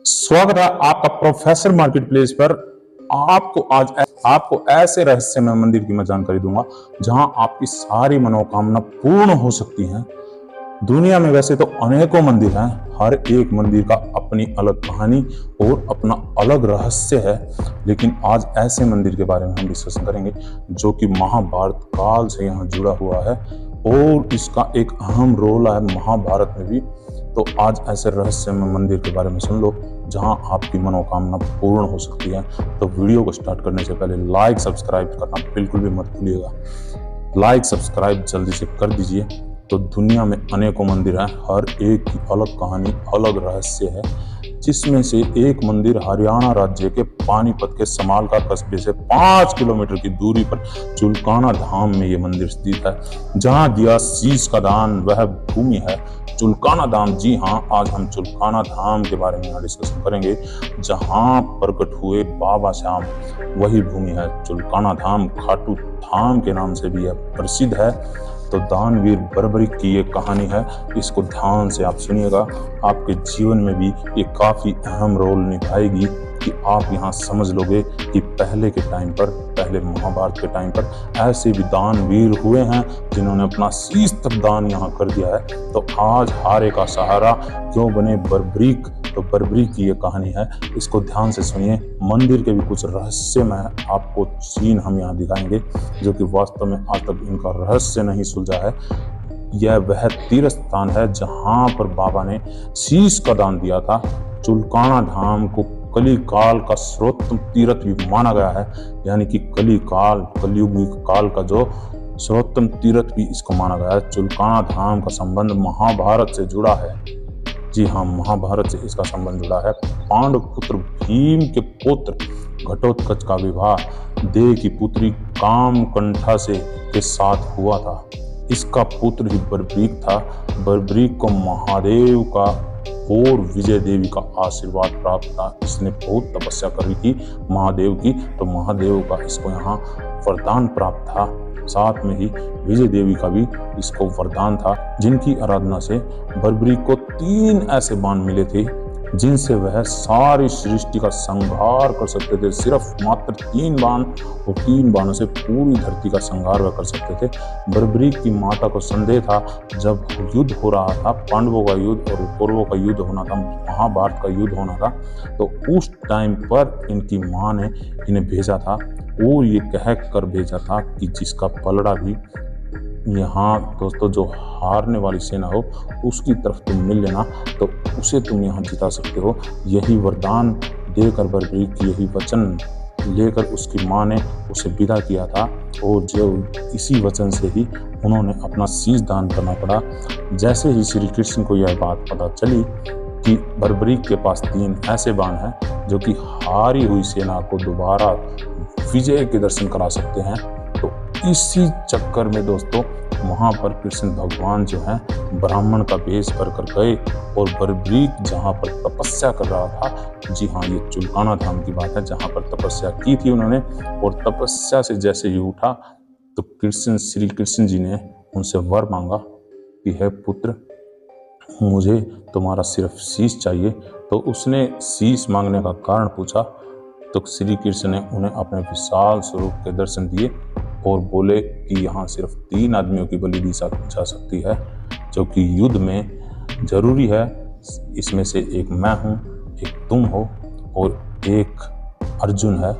स्वागत है आपका प्रोफेसर मार्केट प्लेस पर। आपको ऐसे रहस्यमय मंदिर की मैं जानकारी दूंगा जहां आपकी सारी मनोकामना पूर्ण हो सकती हैं। दुनिया में वैसे तो अनेकों मंदिर हैं, हर एक मंदिर का अपनी अलग कहानी और अपना अलग रहस्य है, लेकिन आज ऐसे मंदिर के बारे में हम डिस्कशन करेंगे जो कि महाभारत काल से यहाँ जुड़ा हुआ है और इसका एक अहम रोल है महाभारत में भी। तो आज ऐसे रहस्यमय मंदिर के बारे में सुन लो जहां आपकी मनोकामना पूर्ण हो सकती है। तो वीडियो को स्टार्ट करने से पहले लाइक सब्सक्राइब करना बिल्कुल भी मत भूलिएगा। लाइक सब्सक्राइब जल्दी से कर दीजिए। तो दुनिया में अनेकों मंदिर हैं, हर एक की अलग कहानी, अलग रहस्य है, जिसमें से एक मंदिर हरियाणा राज्य के पानीपत के समालका कस्बे से 5 किलोमीटर की दूरी पर चुलकाना धाम में ये मंदिर स्थित है। जहां दिया शीश का दान वह भूमि है चुलकाना धाम। जी हाँ, आज हम चुलकाना धाम के बारे में डिस्कशन करेंगे जहां प्रकट हुए बाबा श्याम, वही भूमि है चुलकाना धाम। खाटू धाम के नाम से भी यह प्रसिद्ध है। तो दानवीर बर्बरीक की ये कहानी है, इसको ध्यान से आप सुनिएगा। आपके जीवन में भी ये काफी अहम रोल निभाएगी कि आप यहाँ समझ लोगे कि पहले के टाइम पर, पहले महाभारत के टाइम पर ऐसे भी दानवीर हुए हैं जिन्होंने अपना शीश तक दान यहाँ कर दिया है। तो आज हारे का सहारा क्यों बने बर्बरीक, तो बर्बरीक की ये कहानी है, इसको ध्यान से सुनिए। मंदिर के भी कुछ रहस्यमय आपको सीन हम यहाँ दिखाएंगे जो कि वास्तव में आज तक इनका रहस्य नहीं सुलझा है। यह वह तीर्थ स्थान है जहां पर बाबा ने शीश का दान दिया था। चुलकाना धाम को कली काल का सर्वोत्तम तीर्थ भी माना गया है, यानी कि कली काल, कलयुग काल का जो सर्वोत्तम तीर्थ भी इसको माना गया है। चुलकाना धाम का संबंध महाभारत से जुड़ा है। जी हाँ, महाभारत से इसका संबंध जुड़ा है। पांडव पुत्र भीम के पुत्र घटोत्कच का विवाह देव की पुत्री कामकंठा के साथ हुआ था। इसका पुत्र ही बर्बरीक था। बर्बरीक को महादेव का और विजय देवी का आशीर्वाद प्राप्त था। इसने बहुत तपस्या करी थी महादेव की, तो महादेव का इसको यहाँ वरदान प्राप्त था। साथ में ही विजय देवी का भी इसको वरदान था, जिनकी आराधना से बर्बरीक को 3 ऐसे बाण मिले थे जिनसे वह सारी सृष्टि का संहार कर सकते थे। सिर्फ मात्र 3 बाण, और 3 बाणों से पूरी धरती का संहार वह कर सकते थे। बर्बरीक की माता को संदेह था, जब युद्ध हो रहा था, पांडवों का युद्ध और कौरवों का युद्ध होना था, महाभारत का युद्ध होना था, तो उस टाइम पर इनकी माँ ने इन्हें भेजा था और ये कह कर भेजा था कि जिसका पलड़ा भी यहाँ दोस्तों जो हारने वाली सेना हो उसकी तरफ तुम मिल लेना, तो उसे तुम यहाँ जिता सकते हो। यही वरदान देकर बर्बरीक की यही वचन लेकर उसकी माँ ने उसे विदा किया था, और जो इसी वचन से ही उन्होंने अपना शीश दान करना पड़ा। जैसे ही श्री कृष्ण को यह बात पता चली कि बर्बरीक के पास 3 ऐसे बाण हैं जो कि हारी हुई सेना को दोबारा विजय के दर्शन करा सकते हैं, तो इसी चक्कर में दोस्तों वहां पर कृष्ण भगवान जो है ब्राह्मण का वेश कर गए और बर्बरीक जहां पर तपस्या कर रहा था, जी हाँ ये चुलकाना धाम की बात है, जहां पर तपस्या की थी उन्होंने, और तपस्या से जैसे ही उठा तो श्री कृष्ण जी ने उनसे वर मांगा कि हे पुत्र, मुझे तुम्हारा सिर्फ शीश चाहिए। तो उसने शीश मांगने का कारण पूछा, तो श्री कृष्ण ने उन्हें अपने विशाल स्वरूप के दर्शन दिए और बोले कि यहाँ सिर्फ 3 आदमियों की बलि दी जा सकती है, जो कि युद्ध में जरूरी है। इसमें से एक मैं हूँ, एक तुम हो और एक अर्जुन है।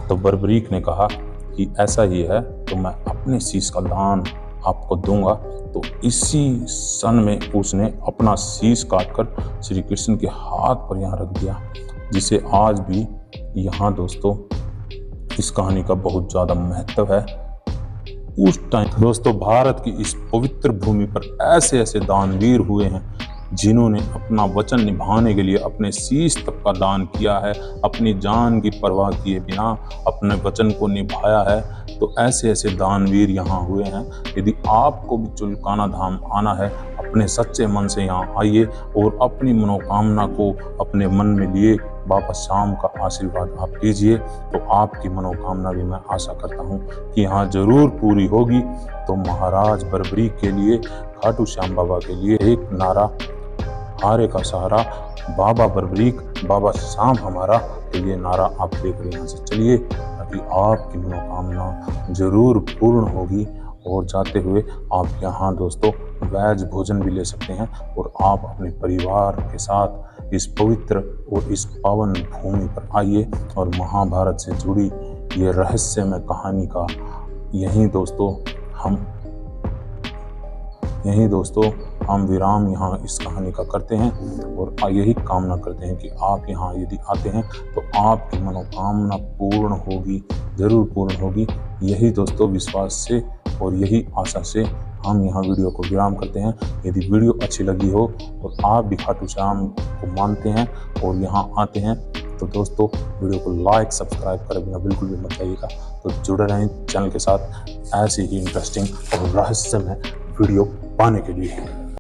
तो बर्बरीक ने कहा कि ऐसा ही है, तो मैं अपने शीश का दान आपको दूंगा। तो इसी क्षण में उसने अपना शीश काटकर श्री कृष्ण के हाथ पर यहाँ रख दिया, जिसे आज भी यहाँ दोस्तों इस कहानी का बहुत ज्यादा महत्व है। उस टाइम दोस्तों भारत की इस पवित्र भूमि पर ऐसे ऐसे दानवीर हुए हैं जिन्होंने अपना वचन निभाने के लिए अपने शीश तक का दान किया है, अपनी जान की परवाह किए बिना अपने वचन को निभाया है। तो ऐसे ऐसे दानवीर यहाँ हुए हैं। यदि आपको भी चुलकाना धाम आना है, अपने सच्चे मन से यहाँ आइए और अपनी मनोकामना को अपने मन में लिए बाबा श्याम का आशीर्वाद आप कीजिए, तो आपकी मनोकामना भी मैं आशा करता हूँ कि यहाँ जरूर पूरी होगी। तो महाराज बर्बरीक के लिए, खाटू श्याम बाबा के लिए एक नारा हारे का सहारा, बाबा बरबरीक, बाबा शाम हमारा। तो ये नारा आप लेकर यहाँ से चलिए, ताकि आपकी मनोकामना जरूर पूर्ण होगी। और जाते हुए आप यहाँ दोस्तों वेज भोजन भी ले सकते हैं, और आप अपने परिवार के साथ इस पवित्र और इस पावन भूमि पर आइए, और महाभारत से जुड़ी ये रहस्यमय कहानी का यही दोस्तों हम विराम यहाँ इस कहानी का करते हैं, और यही कामना करते हैं कि आप यहाँ यदि आते हैं तो आपकी मनोकामना पूर्ण होगी, जरूर पूर्ण होगी। यही दोस्तों विश्वास से और यही आशा से हम यहाँ वीडियो को विराम करते हैं। यदि वीडियो अच्छी लगी हो और आप भी खाटू श्याम को मानते हैं और यहाँ आते हैं, तो दोस्तों वीडियो को लाइक सब्सक्राइब करे बिना बिल्कुल भी मत जाइएगा। तो जुड़े रहें चैनल के साथ ऐसी ही इंटरेस्टिंग और रहस्यमय वीडियो पाने के लिए।